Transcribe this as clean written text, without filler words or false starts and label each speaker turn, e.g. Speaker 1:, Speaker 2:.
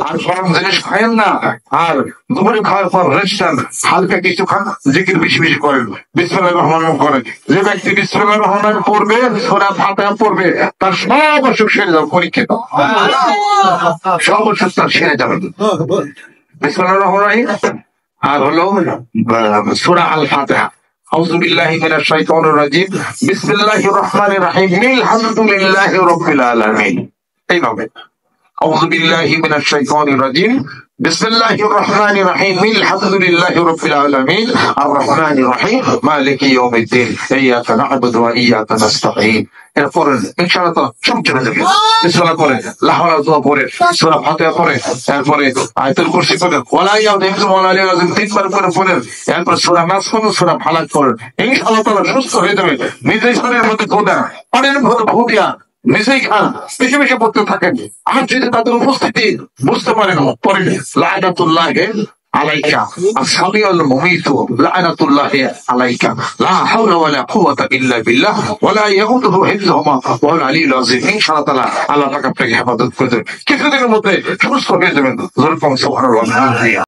Speaker 1: আর গরম জিনিস খায়েন না। আর দুপুরে খাওয়ার পর রেস্ট নেন, হালকা কিছু খান, জিকির বেশি বেশি করেন, বিসমিল্লাহির রহমানির রহিম করেন। যে ব্যক্তি বিসমিল্লাহির রহমানির রহিম পড়বে, সূরা ফাতিহা পড়বে, তার সব অসুখ সেরে যাবে, পরীক্ষিত সব অসুখ তার সেরে যাবে। বিসমিল্লাহির রহমানির রহিম আর হলো সূরা আল ফাতিহা। আউযু বিল্লাহি মিনাশ শাইতানির রাজিম, বিসমিল্লাহির রহমানির রহিম, আলহামদুলিল্লাহি রাব্বিল আলামিন। এইভাবে আউযু বিল্লাহি মিনাশ শাইতানির রাজিম, বিসমিল্লাহির রহমানির রহিম, আলহামদুলিল্লাহি রাব্বিল আলামিন, আর রহমানির রহিম, মালিকি ইয়াউমিদ্দিন, ইয়্যাকা না'বুদু ওয়া ইয়্যাকা নাস্তাঈন। এরপর ইনশাআল্লাহ তো সব চলে যাবে। বিসমিল্লাহ করে লা হাওলা ওয়া পড়ে, সূরা ফাতিহা পড়ে, এরপরে আয়াতুল কুরসি পড়ে, ওয়ালা ইয়াউযু ওয়ালা আলিয়াযিম তিনবার করে পড়েন, এরপর সূরা নাস পড়েন, সূরা ফালাক পড়েন। ইনশাআল্লাহ তাআলা সুস্থ হয়ে যাবে। নিজের শরীরের মধ্যে খোদা পানির মধ্যে ভুটিয়া নিজেই খান, বেশি বেশি পড়তে থাকেন। আর যদি তাদের উপস্থিতি বুঝতে পারেন, পরে লা'নাতুল্লাহি আলাইকা আস-সামিউল মুমিতু, লা'নাতুল্লাহি আলাইকা লা হাওলা ওয়ালা কুওয়াতা ইল্লা বিল্লাহ ওয়া লা ইয়াউদুহু হিফযুহুমা ওয়া হুয়াল আলিয়্যুল আযীম। ইনশাআল্লাহ তাআলা আল্লাহ পাক আপনাকে হেফাজত করবে, কিছুদিনের মধ্যে সুস্থ হয়ে যাবেন। সুবহানাল্লাহ।